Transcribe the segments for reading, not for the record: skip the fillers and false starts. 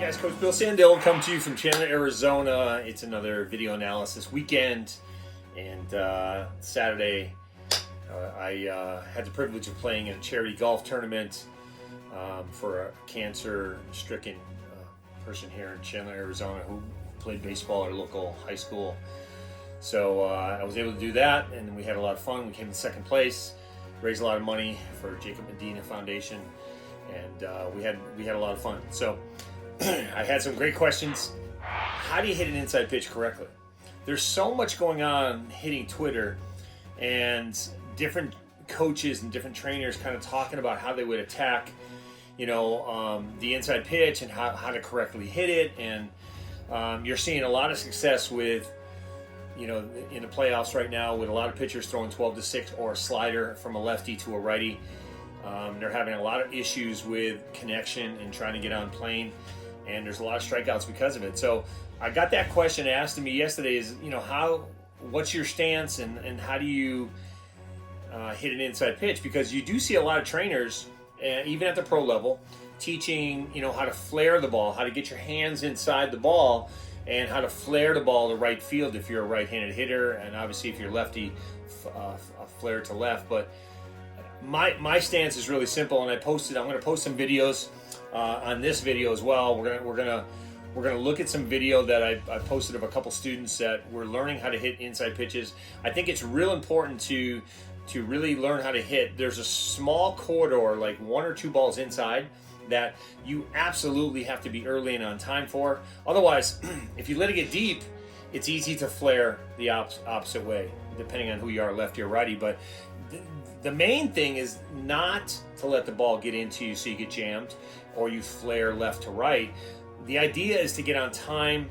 Guys, Coach Bill Sandell coming to you from Chandler, Arizona. It's another video analysis weekend, and Saturday I had the privilege of playing in a charity golf tournament for a cancer-stricken person here in Chandler, Arizona, who played baseball at a local high school. So I was able to do that, and we had a lot of fun. We came in second place, raised a lot of money for Jacob Medina Foundation, and we had a lot of fun. So I had some great questions. How do you hit an inside pitch correctly? There's so much going on hitting Twitter, and different coaches and different trainers kind of talking about how they would attack, the inside pitch and how to correctly hit it. And you're seeing a lot of success with, in the playoffs right now, with a lot of pitchers throwing 12-6 or a slider from a lefty to a righty. They're having a lot of issues with connection and trying to get on plane, and there's a lot of strikeouts because of it. So I got that question asked to me yesterday is, what's your stance and how do you hit an inside pitch? Because you do see a lot of trainers, even at the pro level, teaching, how to flare the ball, how to get your hands inside the ball, and how to flare the ball to right field if you're a right-handed hitter, and obviously if you're lefty, flare to left. But my stance is really simple, and I'm going to post some videos on this video as well. We're gonna look at some video that I posted of a couple students that were learning how to hit inside pitches. I think it's real important to really learn how to hit. There's a small corridor, like 1 or 2 balls inside, that you absolutely have to be early and on time for. Otherwise, if you let it get deep, it's easy to flare the opposite way, depending on who you are, lefty or righty. But the main thing is not to let the ball get into you so you get jammed or you flare left to right. The idea is to get on time,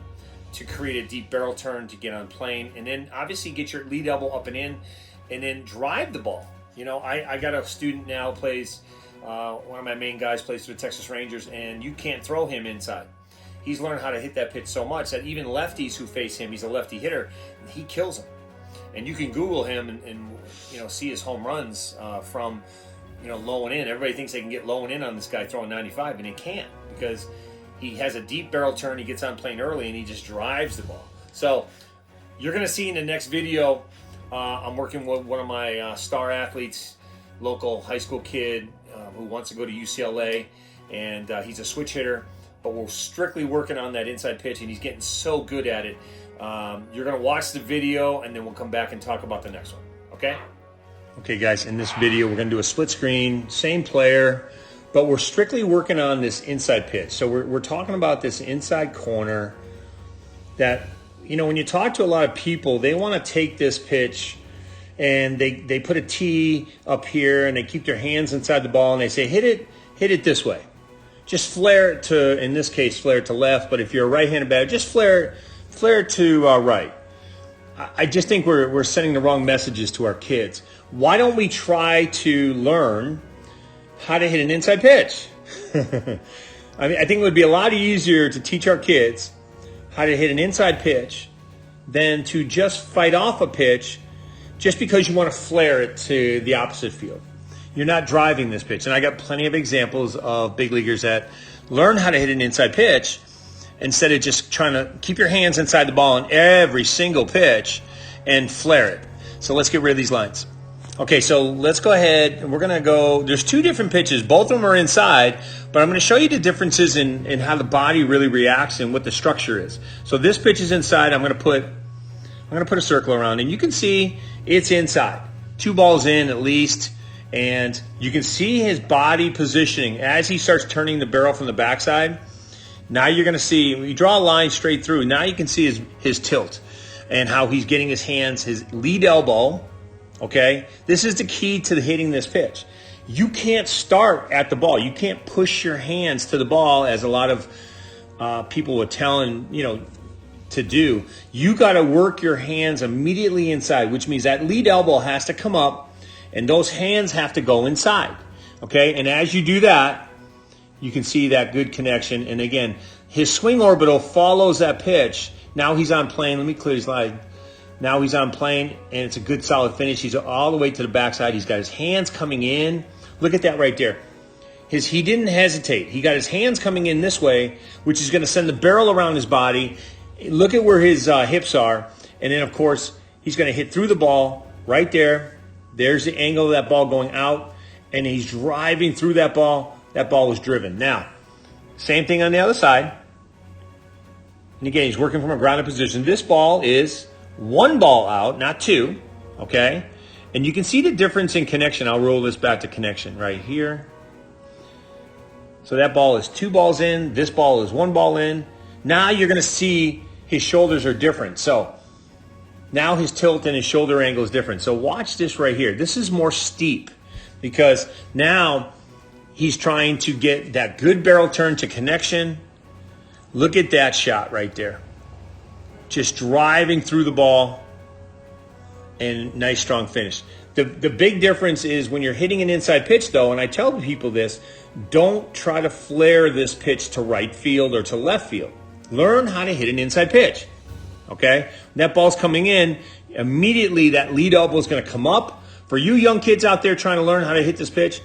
to create a deep barrel turn, to get on plane, and then obviously get your lead elbow up and in, and then drive the ball. I got a student now plays, one of my main guys plays for the Texas Rangers, and you can't throw him inside. He's learned how to hit that pitch so much that even lefties who face him, he's a lefty hitter, he kills them. And you can Google him and see his home runs from low and in. Everybody thinks they can get low and in on this guy throwing 95, and they can't, because he has a deep barrel turn, he gets on plane early, and he just drives the ball. So you're going to see in the next video, I'm working with one of my star athletes, local high school kid who wants to go to UCLA, and he's a switch hitter, but we're strictly working on that inside pitch, and he's getting so good at it. You're going to watch the video, and then we'll come back and talk about the next one, okay? Okay, guys, in this video, we're going to do a split screen, same player, but we're strictly working on this inside pitch. So we're talking about this inside corner that, when you talk to a lot of people, they want to take this pitch and they put a tee up here and they keep their hands inside the ball and they say, hit it this way. Just flare it to, in this case, flare it to left. But if you're a right-handed batter, just flare it to right. I just think we're sending the wrong messages to our kids. Why don't we try to learn how to hit an inside pitch? I think it would be a lot easier to teach our kids how to hit an inside pitch than to just fight off a pitch just because you want to flare it to the opposite field. You're not driving this pitch. And I got plenty of examples of big leaguers that learn how to hit an inside pitch instead of just trying to keep your hands inside the ball on every single pitch and flare it. So let's get rid of these lines. Okay, so let's go ahead and we're going to go, there's 2 different pitches. Both of them are inside, but I'm going to show you the differences in how the body really reacts and what the structure is. So this pitch is inside. I'm going to put a circle around, and you can see it's inside. 2 balls in at least, and you can see his body positioning as he starts turning the barrel from the backside. Now you're going to see, when you draw a line straight through, now you can see his tilt and how he's getting his hands, his lead elbow. Okay, this is the key to hitting this pitch. You can't start at the ball. You can't push your hands to the ball as a lot of people were telling, to do. You got to work your hands immediately inside, which means that lead elbow has to come up and those hands have to go inside. Okay, and as you do that, you can see that good connection. And again, his swing orbital follows that pitch. Now he's on plane. Let me clear his line. Now he's on plane, and it's a good solid finish. He's all the way to the backside. He's got his hands coming in. Look at that right there. he didn't hesitate. He got his hands coming in this way, which is going to send the barrel around his body. Look at where his hips are. And then, of course, he's going to hit through the ball right there. There's the angle of that ball going out. And he's driving through that ball. That ball was driven. Now, same thing on the other side. And again, he's working from a grounded position. This ball is one ball out, not two. Okay? And you can see the difference in connection. I'll roll this back to connection right here. So that ball is two balls in. This ball is one ball in. Now you're going to see his shoulders are different. So now his tilt and his shoulder angle is different. So watch this right here. This is more steep because now he's trying to get that good barrel turn to connection. Look at that shot right there. Just driving through the ball and nice strong finish. The big difference is when you're hitting an inside pitch though, and I tell people this, don't try to flare this pitch to right field or to left field. Learn how to hit an inside pitch. Okay? When that ball's coming in, immediately that lead elbow is going to come up. For you young kids out there trying to learn how to hit this pitch,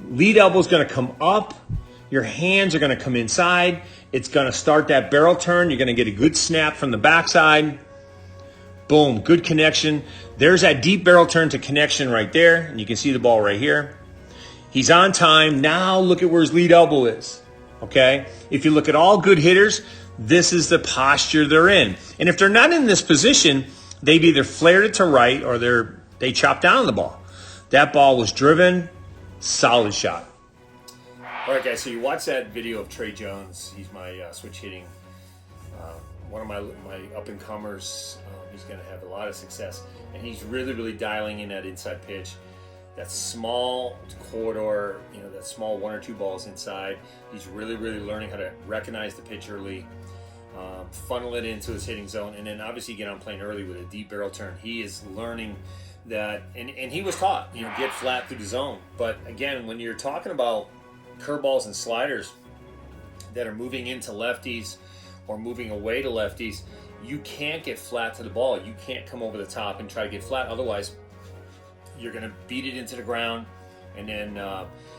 lead elbow is going to come up. Your hands are going to come inside. It's going to start that barrel turn. You're going to get a good snap from the backside. Boom, good connection. There's that deep barrel turn to connection right there. And you can see the ball right here. He's on time. Now look at where his lead elbow is. Okay? If you look at all good hitters, this is the posture they're in. And if they're not in this position, they've either flared it to right or they chopped down the ball. That ball was driven. Solid shot. All right, guys, so you watch that video of Trey Jones. He's my switch hitting, one of my up-and-comers. He's going to have a lot of success. And he's really, really dialing in that inside pitch. That small corridor, that small one or two balls inside. He's really, really learning how to recognize the pitch early, funnel it into his hitting zone, and then obviously get on plane early with a deep barrel turn. He is learning that, and he was taught, get flat through the zone. But again, when you're talking about curveballs and sliders that are moving into lefties or moving away to lefties, you can't get flat to the ball. You can't come over the top and try to get flat. Otherwise, you're going to beat it into the ground, and then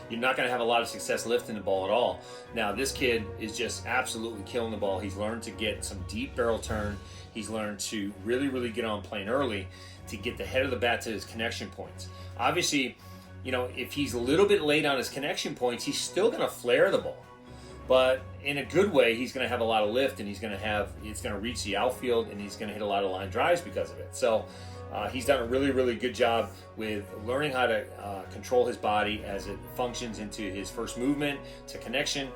you're not going to have a lot of success lifting the ball at all. Now, this kid is just absolutely killing the ball. He's learned to get some deep barrel turn. He's learned to really, really get on plane early to get the head of the bat to his connection points. Obviously, if he's a little bit late on his connection points, he's still going to flare the ball. But in a good way, he's going to have a lot of lift, and it's going to reach the outfield, and he's going to hit a lot of line drives because of it. So he's done a really, really good job with learning how to control his body as it functions into his first movement to connection,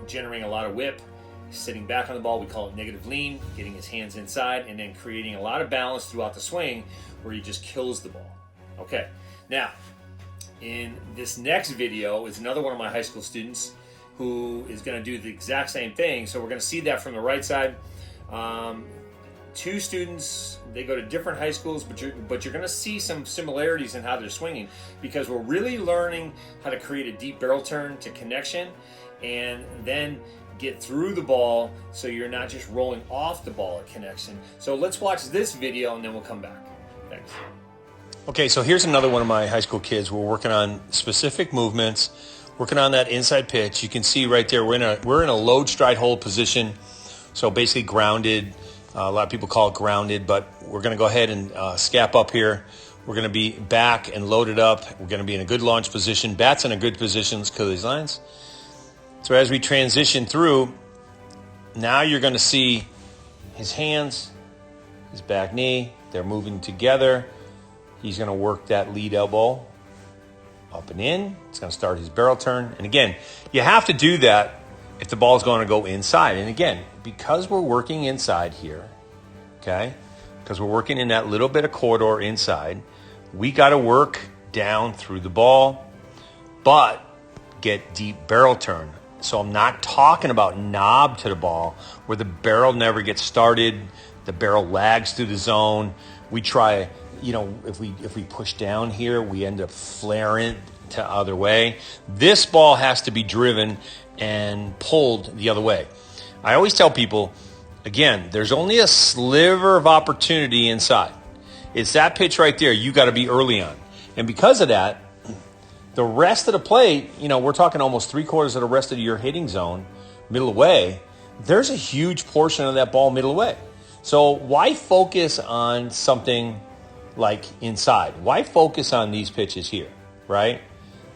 generating a lot of whip, sitting back on the ball. We call it negative lean, getting his hands inside, and then creating a lot of balance throughout the swing where he just kills the ball. Okay, now, in this next video is another one of my high school students who is going to do the exact same thing. So we're going to see that from the right side. Two students, they go to different high schools, but you're going to see some similarities in how they're swinging, because we're really learning how to create a deep barrel turn to connection and then get through the ball so you're not just rolling off the ball at connection. So let's watch this video and then we'll come back. Thanks. Okay, so here's another one of my high school kids. We're working on specific movements, working on that inside pitch. You can see right there, we're in a load stride hold position, so basically grounded. A lot of people call it grounded, but we're going to go ahead and scap up here. We're going to be back and loaded up. We're going to be in a good launch position. Bat's in a good position because of these lines. So as we transition through, now you're going to see his hands, his back knee. They're moving together. He's going to work that lead elbow up and in. It's going to start his barrel turn. And again, you have to do that if the ball is going to go inside. And again, because we're working inside here, okay, because we're working in that little bit of corridor inside, we got to work down through the ball, but get deep barrel turn. So I'm not talking about knob to the ball where the barrel never gets started, the barrel lags through the zone. We try, if we push down here, we end up flaring to the other way. This ball has to be driven and pulled the other way. I always tell people, again, there's only a sliver of opportunity inside. It's that pitch right there you got to be early on. And because of that, The rest of the plate, we're talking almost 3/4 of the rest of your hitting zone, middle away. There's a huge portion of that ball middle away. So why focus on something like inside? Why focus on these pitches here, right?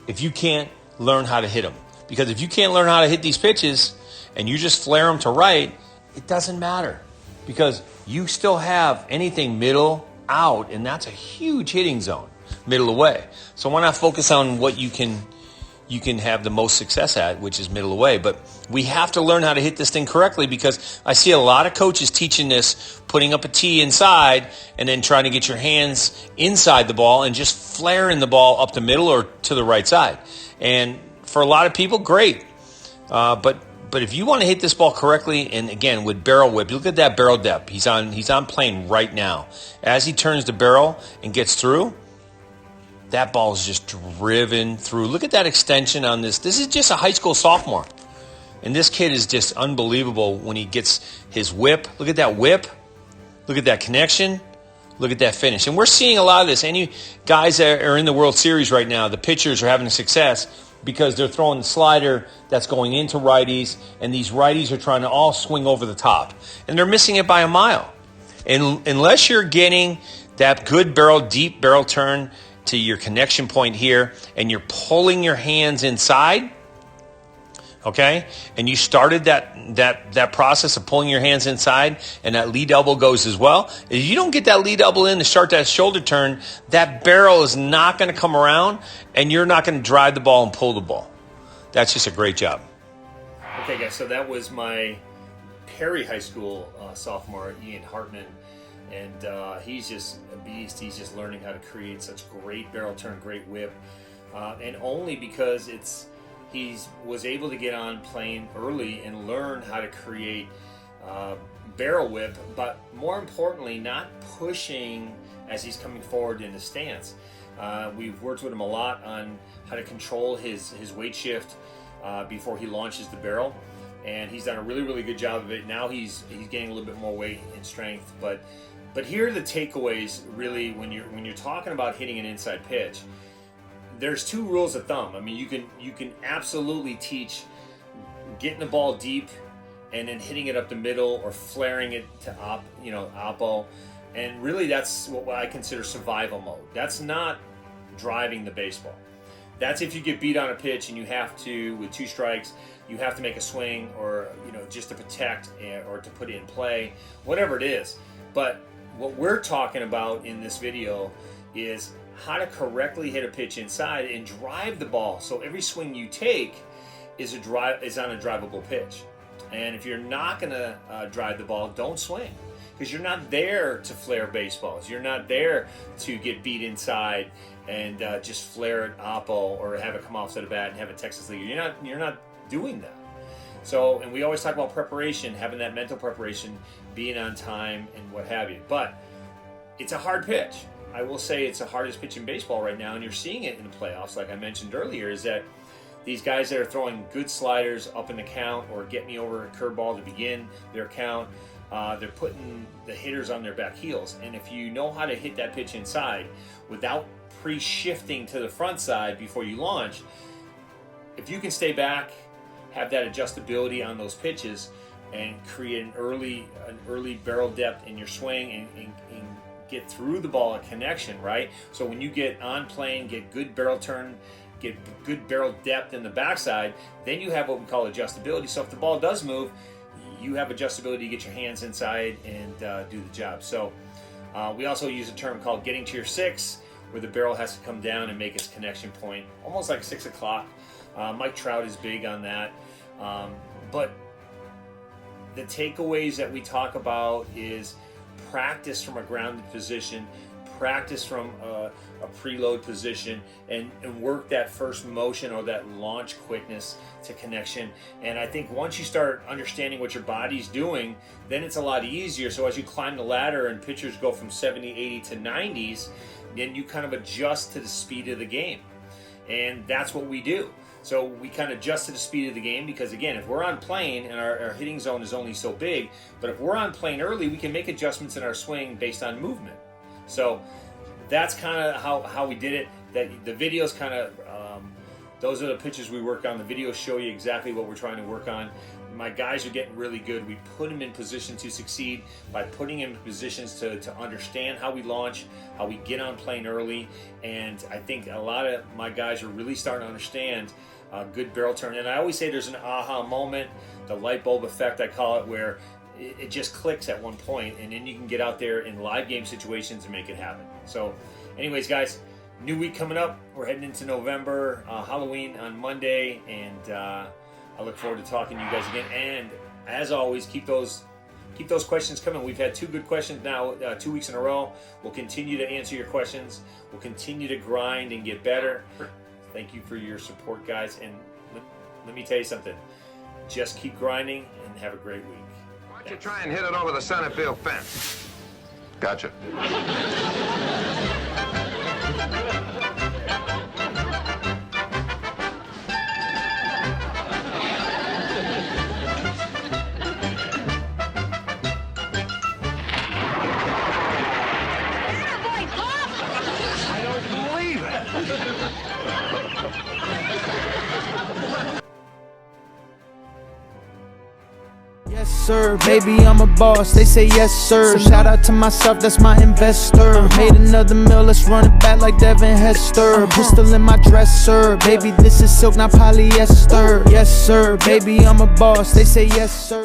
If you can't learn how to hit them. Because if you can't learn how to hit these pitches and you just flare them to right, it doesn't matter. Because you still have anything middle out, and that's a huge hitting zone, middle away. So why not focus on what you can have the most success at, which is middle away. But we have to learn how to hit this thing correctly, because I see a lot of coaches teaching this, putting up a tee inside and then trying to get your hands inside the ball and just flaring the ball up the middle or to the right side. And for a lot of people, great. But if you want to hit this ball correctly, and again with barrel whip, look at that barrel depth. He's on plane right now. As he turns the barrel and gets through, that ball is just driven through. Look at that extension on this. This is just a high school sophomore. And this kid is just unbelievable when he gets his whip. Look at that whip. Look at that connection. Look at that finish. And we're seeing a lot of this. Any guys that are in the World Series right now, the pitchers are having success because they're throwing the slider that's going into righties, and these righties are trying to all swing over the top. And they're missing it by a mile. And unless you're getting that good deep barrel turn to your connection point here, and you're pulling your hands inside, okay, and you started that process of pulling your hands inside, and that lead elbow goes as well. If you don't get that lead elbow in to start that shoulder turn, that barrel is not going to come around, and you're not going to drive the ball and pull the ball. That's just a great job. Okay, guys, so that was my Perry High School sophomore, Ian Hartman. And he's just a beast. He's just learning how to create such great barrel turn, great whip. And only because he was able to get on plane early and learn how to create barrel whip, but more importantly, not pushing as he's coming forward in the stance. We've worked with him a lot on how to control his weight shift before he launches the barrel. And he's done a really, really good job of it. Now he's gaining a little bit more weight and strength, but here are the takeaways, really, when you're talking about hitting an inside pitch. There's two rules of thumb. I mean, you can absolutely teach getting the ball deep and then hitting it up the middle or flaring it to oppo. And really, that's what I consider survival mode. That's not driving the baseball. That's if you get beat on a pitch and you have to, with 2 strikes, you have to make a swing, or just to protect or to put it in play, whatever it is. But what we're talking about in this video is how to correctly hit a pitch inside and drive the ball. So every swing you take is on a drivable pitch. And if you're not going to drive the ball, don't swing, because you're not there to flare baseballs. You're not there to get beat inside and just flare it oppo or have it come off to the bat and have a Texas League. You're not doing that. So, and we always talk about preparation, having that mental preparation, being on time and what have you. But it's a hard pitch. I will say it's the hardest pitch in baseball right now, and you're seeing it in the playoffs, like I mentioned earlier, is that these guys that are throwing good sliders up in the count or get me over a curveball to begin their count, they're putting the hitters on their back heels. And if you know how to hit that pitch inside without pre-shifting to the front side before you launch, if you can stay back, have that adjustability on those pitches, and create an early barrel depth in your swing and get through the ball a connection, right? So when you get on plane, get good barrel turn, get good barrel depth in the backside, then you have what we call adjustability. So if the ball does move, you have adjustability to get your hands inside and do the job. So we also use a term called getting to your 6, where the barrel has to come down and make its connection point, almost like 6 o'clock. Mike Trout is big on that. But the takeaways that we talk about is practice from a grounded position, practice from a preload position, and work that first motion or that launch quickness to connection. And I think once you start understanding what your body's doing, then it's a lot easier. So as you climb the ladder and pitchers go from 70, 80 to 90s, then you kind of adjust to the speed of the game. And that's what we do. So we kind of adjust to the speed of the game, because again, if we're on plane and our hitting zone is only so big, but if we're on plane early, we can make adjustments in our swing based on movement. So that's kind of how we did it. That the video's kind of Those are the pitches we work on. The videos show you exactly what we're trying to work on. My guys are getting really good. We put them in position to succeed by putting them in positions to understand how we launch, how we get on plane early. And I think a lot of my guys are really starting to understand good barrel turn. And I always say there's an aha moment, the light bulb effect I call it, where it just clicks at one point, and then you can get out there in live game situations and make it happen. So anyways, guys, new week coming up. We're heading into November, Halloween on Monday, and I look forward to talking to you guys again. And as always, keep those questions coming. We've had 2 good questions now, 2 weeks in a row. We'll continue to answer your questions. We'll continue to grind and get better. Thank you for your support, guys. And let me tell you something. Just keep grinding and have a great week. Why don't you try and hit it over the center field fence? Gotcha. I don't believe it. Yes, sir, baby, I'm a boss. They say yes, sir. Shout out to myself, that's my investor. Made another meal, let's run it back like Devin Hester. Pistol in my dresser. Baby, this is silk, not polyester. Yes, sir, baby, I'm a boss. They say yes, sir.